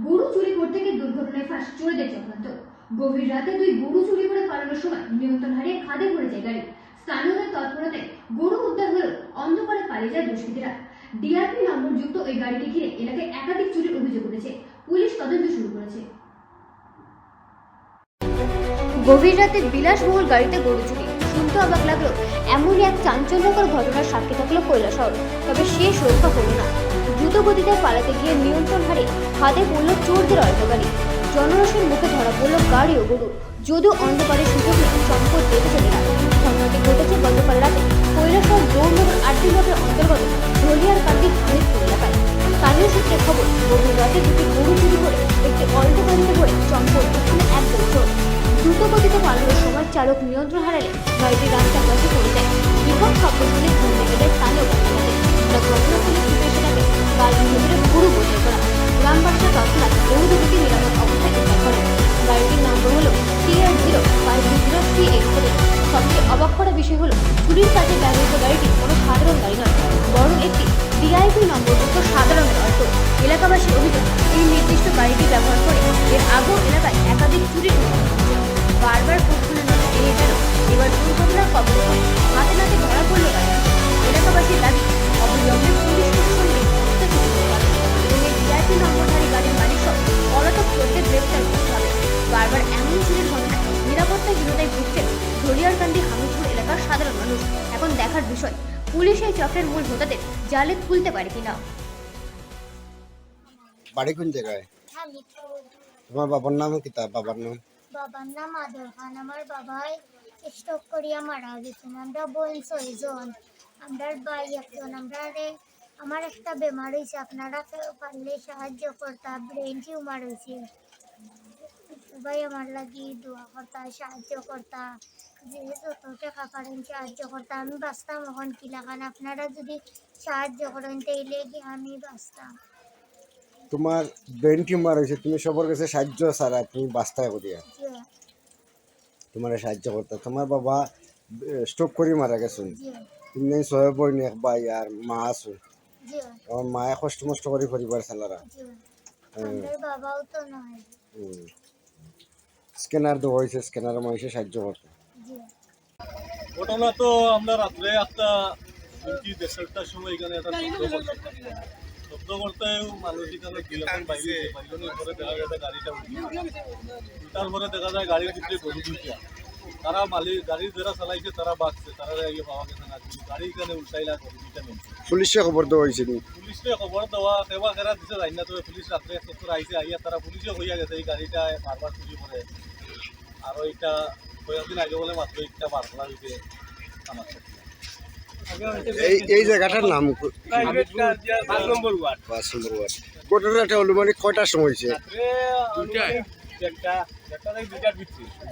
গরু চুরি করতে গিয়ে দুর্ঘটনায় ফাঁস চোরদের চক্রান্ত। গভীর রাতে দুই গরু চুরি করে পালানোর সময় নিয়ন্ত্রণ হারিয়ে খাদে পড়ে যায় গাড়ি। স্থানীয়দের তৎপরতায় গরু উদ্ধার হলেও অন্ধকারে পালিয়ে যায় দুষ্কৃতীরা। ডিআরপি নম্বরযুক্ত ওই গাড়িকে ঘিরে এলাকায় একাধিক চুরির অভিযোগ উঠেছে। পুলিশ তদন্ত শুরু করেছে। গভীর রাতে বিলাসবহুল গাড়িতে গরু চুরি শুনতে অবাক লাগলো, এমনই এক চাঞ্চল্যকর ঘটনার সাক্ষী থাকলো কৈলাসহর। তবে শেষ রক্ষা হলো না। দ্রুত গতিতে পালাতে গিয়ে নিয়ন্ত্রণ হারিয়ে হাতে পড়ল চোরদের অল্প গাড়ি। জনরসের মুখে ধরা পড়ল গাড়ি ও গরু। যদিও অন্ধকারে সুযোগ নেই সম্পদ দেখেছে এরা। ঘটনাটি ঘটেছে গতকাল রাতে কৈলাসহর গৌরনগর আরটি ব্লকের অন্তর্গত ধলিয়ার কান্দি হামিদপুর এলাকায়। স্থানীয় সূত্রে খবর, গভীর রাতে দুটি গরু চুরি করে একটি অল্প গাড়িতে করে চম্পট দিচ্ছিল একদল চোর। দ্রুত গতিতে পালানোর সময় চালক নিয়ন্ত্রণ হারালে গাড়িটি রাস্তার পাশে পড়ে যায়। বিকট শব্দ শুনে ঘুম ভেঙে যায় স্থানীয় বাসিন্দাদের। ঘটনাস্থলে ছুটে এসে থাকে গাড়ির ভেতরে গরু বোঝাই করা। গ্রামবাসীরা তৎক্ষণাৎ গরু দুটিকে নিরাপদ অবস্থায় উদ্ধার করে। গাড়িটির নম্বর হলো TR0503X7। সবচেয়ে অবাক করা বিষয় হলো, চুরির কাজে ব্যবহৃত গাড়িটি কোনো সাধারণ গাড়ি নয়, বরং একটি ডিআইপি নম্বরযুক্ত সাদা রঙের অটো। এলাকাবাসীর অভিযোগ, এই নির্দিষ্ট গাড়িটি ব্যবহার করে এর আগেও এলাকায় একাধিক চুরির ঘটনা ঘটেছে। বারবার প্রশাসনের নজর এড়িয়ে গেল, এবার দুর্ঘটনার কবলে পড়ে হাতে নাতে ধরা পড়ল গাড়ি। এলাকাবাসীর দাবি, অবিলম্বে পুলিশ প্রশাসনকে হস্তক্ষেপ করতে হবে এবং এই ডিআইপি নম্বরধারী গাড়ির মালিক সহ পলাতক চোরদের গ্রেফতার করতে হবে। বারবার এমন চুরির ঘটনায় নিরাপত্তাহীনতায় ভুগছেন ধলিয়ারকান্দি হামিদপুর এলাকার সাধারণ মানুষ। এখন দেখার বিষয়, পুলিশ এই চক্রের মূল হোতাদের জালে তুলতে পারে কিনা। বাড়ি কোন জায়গায়? তোমার বাবার নাম কি? বাবার নাম? বাবার নাম আদর খান। আমার বাবাই স্ট্রোক করিয়া মারা গেছেন। আমরা বোন 6 জন, আমরা ভাই একজন। আমার একটা বেমার হয়েছে, আপনারা পারলে সাহায্য করতা। ব্রেন টিউমার হয়েছে, সবাই আমার লাগি দোয়া করতা, সাহায্য করতা, যে যত টাকা পারেন সাহায্য করতা। আমি বাঁচতাম এখন কি লাগান, আপনারা যদি সাহায্য করেন তাইলে আমি বাঁচতাম। তোমার ব্রেন টিউমার হয়েছে, তুমি সবার কাছে সাহায্য ছাড়া তুমি বাঁচতে করিয়া তোমার সাহায্য করতে। তোমার বাবা স্ট্রোক করে মারা গেছেন, তুমি সবাই বই নি ভাই আর মা আছো। আমার মায়ে কষ্ট মষ্ট করে পরিবার চালারা। বাবাও তো নয়। স্ক্যানার দেওয়া হয়েছে, স্ক্যানারের মানুষের সাহায্য করতে। ঘটনা তো আমরা রাত্রে একটা 1:30টার সময় এখানে একটা শব্দ করতে মানুষ এখানে দুজন বাইরে বাইরের পরে দেখা গেছে গাড়িটা তারপরে দেখা যায় গাড়ির ভিতরে গরু দুইটা। তারা মালিক গাড়ির যারা চালাইছে তারা বাঁচছে, তারা আগে পাওয়া গেছে না। গাড়ি এখানে উল্টাইলা গরু দুইটা নেমছে। পুলিশে খবর দেওয়া হয়েছে? পুলিশে খবর দেওয়া সেবা খেরা দিছে যাই না, তবে পুলিশ রাত্রে সত্তর আইসে আইয়া তারা পুলিশে হইয়া গেছে এই গাড়িটা বারবার চুরি করে। আরো এটা কয়েকদিন আগে বলে মাত্র একটা বার করা হয়েছে আমার সাথে। এই জায়গাটার নাম 5 নম্বর ওয়ার্ড। ঘটনাটা অনুমানিক কয়টার সময় হয়েছে?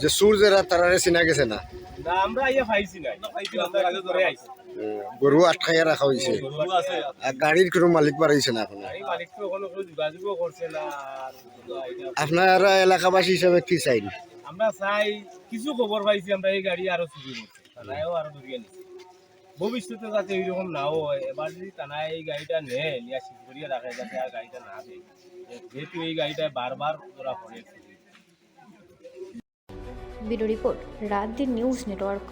যে সূর্যেরা তারা চিনা গেছে না? আমরা আইয়া পাইছি না, আগে ধরে আইছি। গরু আটকাইয়া রাখা হয়েছে, আর গাড়ির কোনো মালিক বাড়াইছে না এখন? মালিক তো কোনো যোগাযোগও করছে না। আপনারা এলাকাবাসী হিসাবে কি চাই? আমরা চাই কিছু খবর পাইছি আমরা এই গাড়ি আরো চুরি করছে, তারাও আরো ধরিয়ে নিচ্ছে। ভবিষ্যতে যাতে এইরকম নাও হয়, এবার যদি তারা এই গাড়িটা নেয় নিয়ে ঠিক করিয়ে রাখে যাতে আর গাড়িটা না দেয়, যেহেতু এই গাড়িটা বারবার ওরা করে। ব্যুরো রিপোর্ট, রাত দিন নিউজ নেটওয়ার্ক।